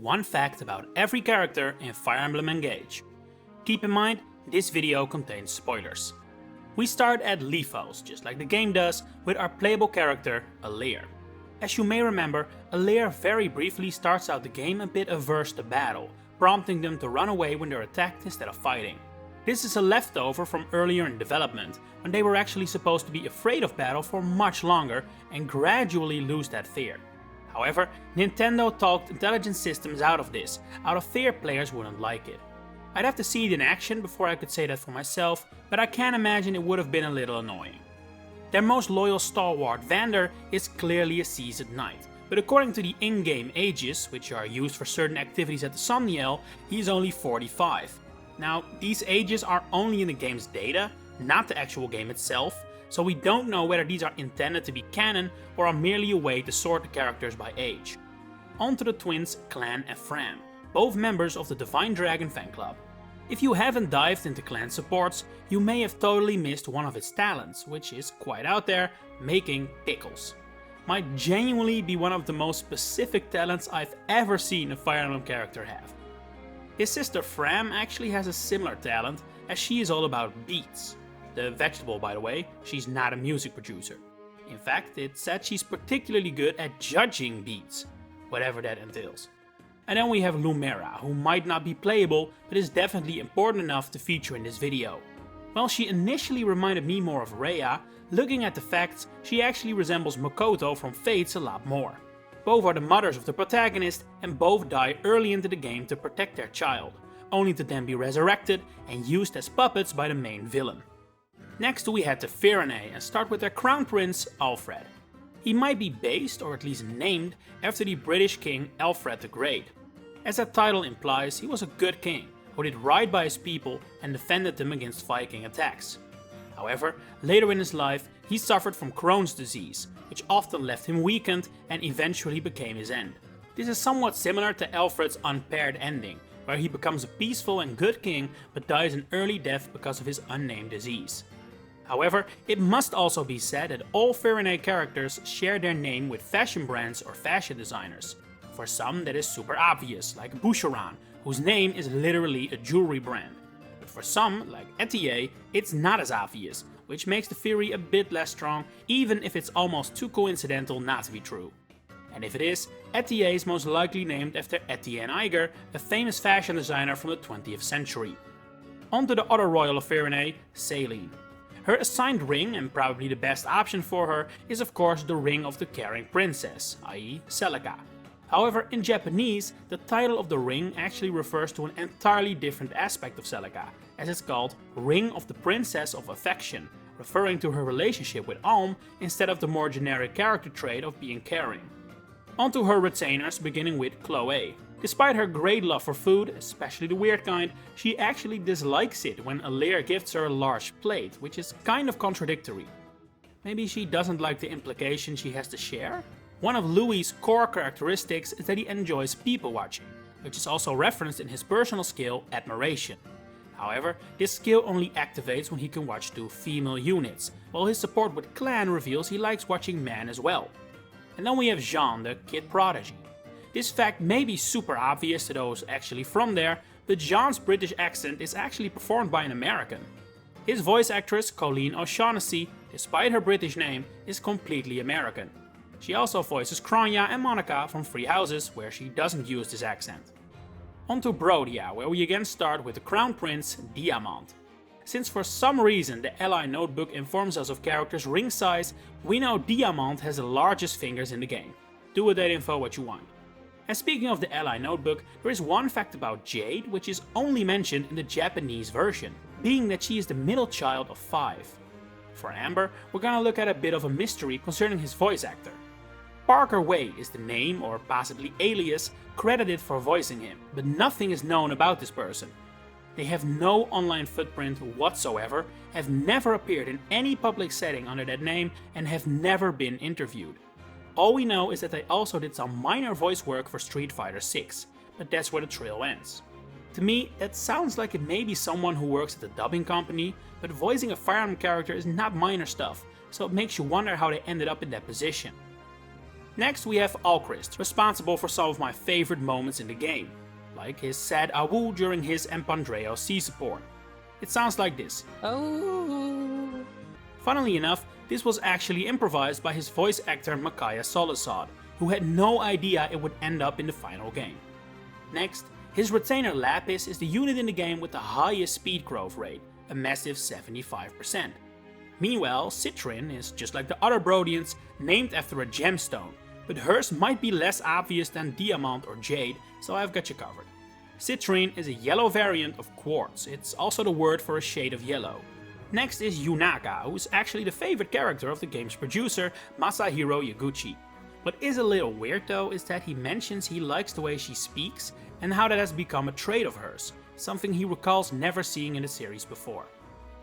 one fact about every character in Fire Emblem Engage. Keep in mind, this video contains spoilers. We start at Lythos, just like the game does, with our playable character, Alear. As you may remember, Alear very briefly starts out the game a bit averse to battle, prompting them to run away when they're attacked instead of fighting. This is a leftover from earlier in development, when they were actually supposed to be afraid of battle for much longer and gradually lose that fear. However, Nintendo talked intelligent systems out of this, out of fear players wouldn't like it. I'd have to see it in action before I could say that for myself, but I can't imagine it would have been a little annoying. Their most loyal stalwart, Vander, is clearly a seasoned knight, but according to the in-game ages, which are used for certain activities at the Somniel, he's only 45. Now, these ages are only in the game's data, not the actual game itself, so we don't know whether these are intended to be canon or are merely a way to sort the characters by age. On to the twins Clan and Fram, both members of the Divine Dragon fan club. If you haven't dived into Clan supports, you may have totally missed one of its talents, which is quite out there, making pickles. Might genuinely be one of the most specific talents I've ever seen a Fire Emblem character have. His sister Fram actually has a similar talent, as she is all about beats. The vegetable, by the way, she's not a music producer. In fact, it's said she's particularly good at judging beats, whatever that entails. And then we have Lumera, who might not be playable, but is definitely important enough to feature in this video. While she initially reminded me more of Rhea, looking at the facts, she actually resembles Makoto from Fates a lot more. Both are the mothers of the protagonist and both die early into the game to protect their child, only to then be resurrected and used as puppets by the main villain. Next we head to Firene and start with their crown prince, Alfred. He might be based, or at least named, after the British king Alfred the Great. As that title implies, he was a good king, who did right by his people and defended them against Viking attacks. However, later in his life, he suffered from Crohn's disease, which often left him weakened and eventually became his end. This is somewhat similar to Alfred's unpaired ending, where he becomes a peaceful and good king but dies an early death because of his unnamed disease. However, it must also be said that all Firene characters share their name with fashion brands or fashion designers. For some that is super obvious, like Boucheron, whose name is literally a jewelry brand. But for some, like Etier, it's not as obvious, which makes the theory a bit less strong, even if it's almost too coincidental not to be true. And if it is, Etier is most likely named after Etienne Eiger, a famous fashion designer from the 20th century. On to the other royal of Firene, Celine. Her assigned ring, and probably the best option for her, is of course the Ring of the Caring Princess, i.e. Celica. However, in Japanese, the title of the ring actually refers to an entirely different aspect of Celica, as it's called Ring of the Princess of Affection, referring to her relationship with Alm instead of the more generic character trait of being caring. Onto her retainers, beginning with Chloe. Despite her great love for food, especially the weird kind, she actually dislikes it when Alear gifts her a large plate, which is kind of contradictory. Maybe she doesn't like the implication she has to share? One of Louis' core characteristics is that he enjoys people watching, which is also referenced in his personal skill, Admiration. However, this skill only activates when he can watch 2 female units, while his support with Clan reveals he likes watching men as well. And then we have Jean, the kid prodigy. This fact may be super obvious to those actually from there, but Jean's British accent is actually performed by an American. His voice actress, Colleen O'Shaughnessy, despite her British name, is completely American. She also voices Kronya and Monica from Free Houses, where she doesn't use this accent. On to Brodia, where we again start with the Crown Prince, Diamant. Since for some reason the Ally notebook informs us of characters' ring size, we know Diamant has the largest fingers in the game. Do with that info what you want. And speaking of the Ally notebook, there is one fact about Jade which is only mentioned in the Japanese version, being that she is the middle child of 5. For Amber, we're gonna look at a bit of a mystery concerning his voice actor. Parker Way is the name, or possibly alias, credited for voicing him, but nothing is known about this person. They have no online footprint whatsoever, have never appeared in any public setting under that name, and have never been interviewed. All we know is that they also did some minor voice work for Street Fighter 6, but that's where the trail ends. To me, that sounds like it may be someone who works at a dubbing company, but voicing a Fire Emblem character is not minor stuff, so it makes you wonder how they ended up in that position. Next we have Alchrist, responsible for some of my favorite moments in the game, like his sad awoo during his and Pandreo sea support. It sounds like this. Oh. Funnily enough, this was actually improvised by his voice actor Micaiah Solisod, who had no idea it would end up in the final game. Next, his retainer Lapis is the unit in the game with the highest speed growth rate, a massive 75%. Meanwhile, Citrin is just like the other Brodians, named after a gemstone, but hers might be less obvious than Diamant or Jade, so I've got you covered. Citrine is a yellow variant of quartz, it's also the word for a shade of yellow. Next is Yunaka, who is actually the favorite character of the game's producer, Masahiro Yaguchi. What is a little weird though is that he mentions he likes the way she speaks and how that has become a trait of hers, something he recalls never seeing in the series before.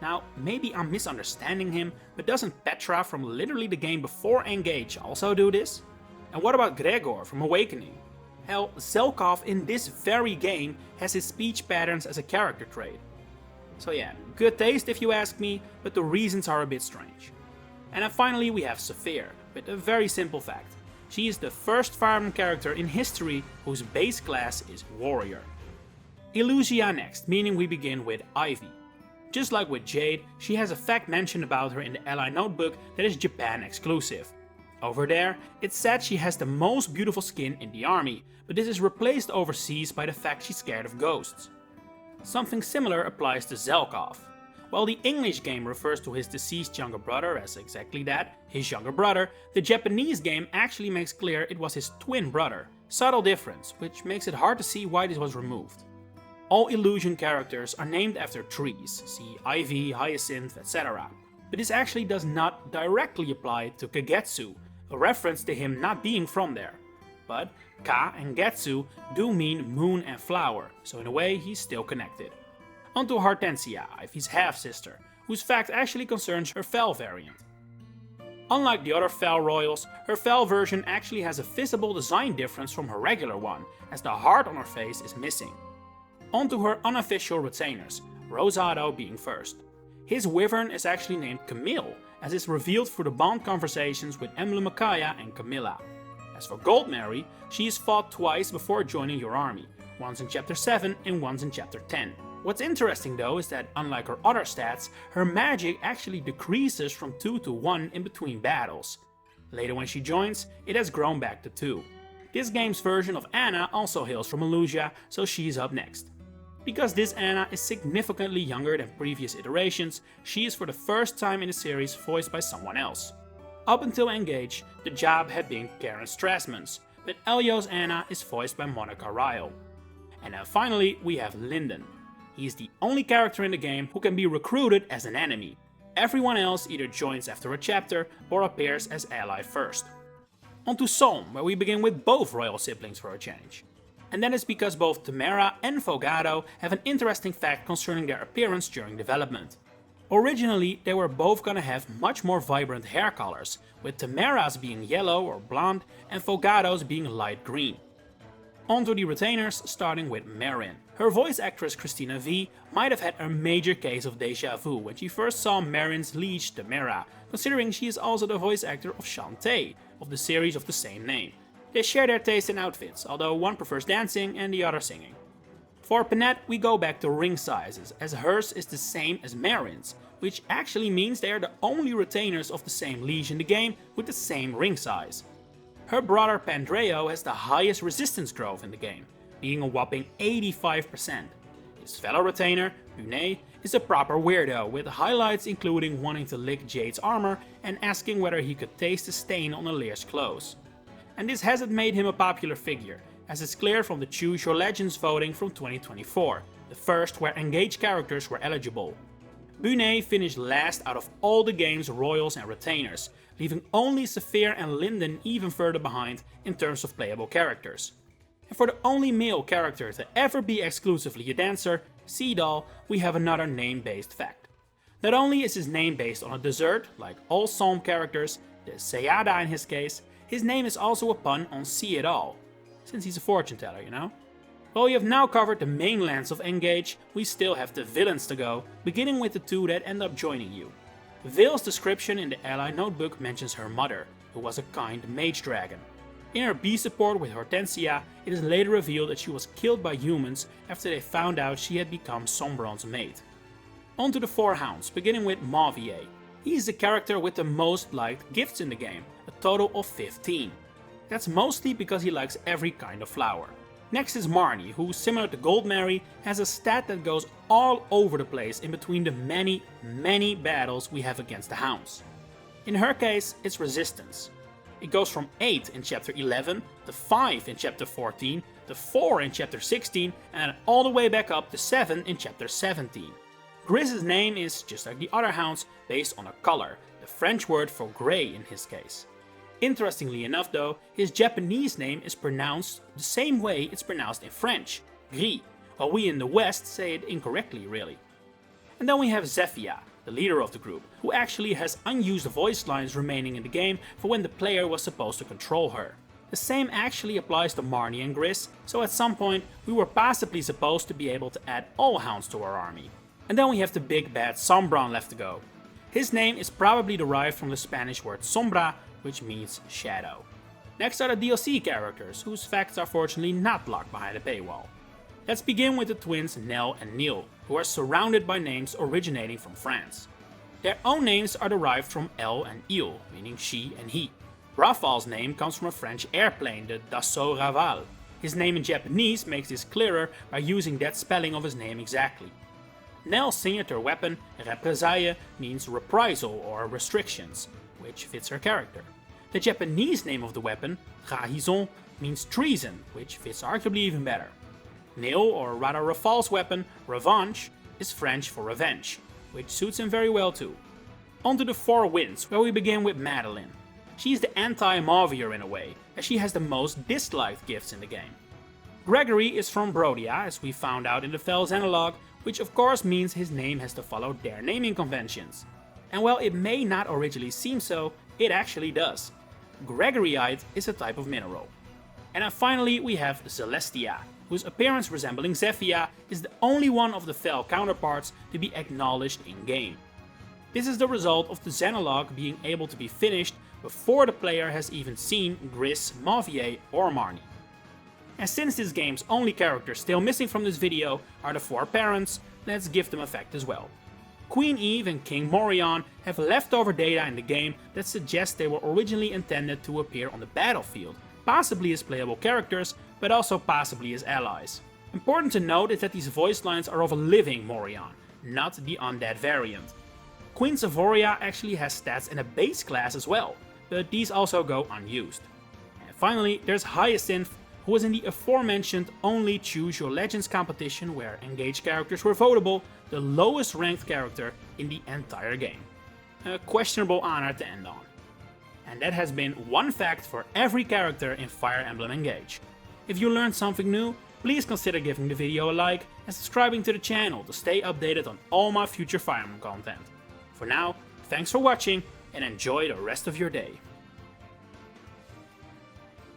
Now, maybe I'm misunderstanding him, but doesn't Petra from literally the game before Engage also do this? And what about Gregor from Awakening? Hell, Zelkov in this very game has his speech patterns as a character trait. So yeah, good taste if you ask me, but the reasons are a bit strange. And then finally we have Saphir, with a very simple fact. She is the first Fire Emblem character in history whose base class is Warrior. Elusia next, meaning we begin with Ivy. Just like with Jade, she has a fact mentioned about her in the Ally notebook that is Japan exclusive. Over there, it's said she has the most beautiful skin in the army, but this is replaced overseas by the fact she's scared of ghosts. Something similar applies to Zelkov. While the English game refers to his deceased younger brother as exactly that, his younger brother, the Japanese game actually makes clear it was his twin brother. Subtle difference, which makes it hard to see why this was removed. All Illusion characters are named after trees, see Ivy, Hyacinth, etc. But this actually does not directly apply to Kagetsu, a reference to him not being from there. But Ka and Getsu do mean moon and flower, so in a way he's still connected. Onto Hortensia, Ivy's half-sister, whose fact actually concerns her Fel variant. Unlike the other Fel royals, her Fel version actually has a visible design difference from her regular one, as the heart on her face is missing. Onto her unofficial retainers, Rosado being first. His wyvern is actually named Camille, as is revealed through the bond conversations with Emblem Micaiah and Camilla. As for Goldmary, she is fought twice before joining your army, once in chapter 7 and once in chapter 10. What's interesting though is that unlike her other stats, her magic actually decreases from 2 to 1 in between battles. Later when she joins, it has grown back to 2. This game's version of Anna also hails from Elusia, so she's up next. Because this Anna is significantly younger than previous iterations, she is for the first time in the series voiced by someone else. Up until Engage, the job had been Karen Strassman's, but Elio's Anna is voiced by Monica Ryle. And then finally we have Linden. He is the only character in the game who can be recruited as an enemy. Everyone else either joins after a chapter or appears as ally first. Onto Solm, where we begin with both royal siblings for a change. And that is because both Tamara and Fogado have an interesting fact concerning their appearance during development. Originally, they were both gonna have much more vibrant hair colors, with Tamara's being yellow or blonde and Fogado's being light green. Onto the retainers, starting with Marin. Her voice actress Christina V might have had a major case of deja vu when she first saw Marin's liege Tamara, considering she is also the voice actor of Shantae, of the series of the same name. They share their taste in outfits, although one prefers dancing and the other singing. For Panette, we go back to ring sizes, as hers is the same as Marin's, which actually means they are the only retainers of the same liege in the game with the same ring size. Her brother Pandreo has the highest resistance growth in the game, being a whopping 85%. His fellow retainer, Bune, is a proper weirdo, with highlights including wanting to lick Jade's armor and asking whether he could taste the stain on Alear's clothes. And this hasn't made him a popular figure, as it's clear from the Choose Your Legends voting from 2024, the first where Engage characters were eligible. Bune finished last out of all the game's royals and retainers, leaving only Saphir and Linden even further behind in terms of playable characters. And for the only male character to ever be exclusively a dancer, Seedal, we have another name-based fact. Not only is his name based on a dessert, like all Solm characters, the Sayada in his case, his name is also a pun on See It All, since he's a fortune teller, you know? While we have now covered the main lands of Engage, we still have the villains to go, beginning with the two that end up joining you. Vale's description in the Ally notebook mentions her mother, who was a kind mage dragon. In her B support with Hortensia, it is later revealed that she was killed by humans after they found out she had become Sombron's mate. On to the 4 hounds, beginning with Mauvier. He is the character with the most liked gifts in the game, a total of 15. That's mostly because he likes every kind of flower. Next is Marnie, who, similar to Goldmary, has a stat that goes all over the place in between the many battles we have against the hounds. In her case, it's resistance. It goes from 8 in chapter 11, to 5 in chapter 14, to 4 in chapter 16, and all the way back up to 7 in chapter 17. Griss's name is, just like the other hounds, based on a color, the French word for grey in his case. Interestingly enough though, his Japanese name is pronounced the same way it's pronounced in French, gris, while we in the West say it incorrectly really. And then we have Zephyia, the leader of the group, who actually has unused voice lines remaining in the game for when the player was supposed to control her. The same actually applies to Marnie and Griss, so at some point we were possibly supposed to be able to add all hounds to our army. And then we have the big bad Sombron left to go. His name is probably derived from the Spanish word sombra, which means shadow. Next are the DLC characters, whose facts are fortunately not locked behind a paywall. Let's begin with the twins Nell and Neil, who are surrounded by names originating from France. Their own names are derived from elle and il, meaning she and he. Rafal's name comes from a French airplane, the Dassault Raval. His name in Japanese makes this clearer by using that spelling of his name exactly. Nell's signature weapon, représailles, means reprisal or restrictions, which fits her character. The Japanese name of the weapon, trahison, means treason, which fits arguably even better. Neil, or rather Rafal's weapon, revanche, is French for revenge, which suits him very well too. On to the 4 wins, where we begin with Madeline. She's the anti-Mauvier in a way, as she has the most disliked gifts in the game. Gregory is from Brodia, as we found out in the Fel's analog, which of course means his name has to follow their naming conventions. And while it may not originally seem so, it actually does. Gregoryite is a type of mineral. And then finally we have Celestia, whose appearance resembling Zephyia is the only one of the Fel counterparts to be acknowledged in-game. This is the result of the Xenologue being able to be finished before the player has even seen Griss, Mauvier or Marnie. And since this game's only characters still missing from this video are the 4 parents, let's give them effect as well. Queen Eve and King Morion have leftover data in the game that suggests they were originally intended to appear on the battlefield, possibly as playable characters, but also possibly as allies. Important to note is that these voice lines are of a living Morion, not the undead variant. Queen Savoria actually has stats in a base class as well, but these also go unused. And finally, there's Hyacinth, who was in the aforementioned only Choose Your Legends competition where engaged characters were votable, the lowest ranked character in the entire game. A questionable honor to end on. And that has been one fact for every character in Fire Emblem Engage. If you learned something new, please consider giving the video a like and subscribing to the channel to stay updated on all my future Fire Emblem content. For now, thanks for watching and enjoy the rest of your day.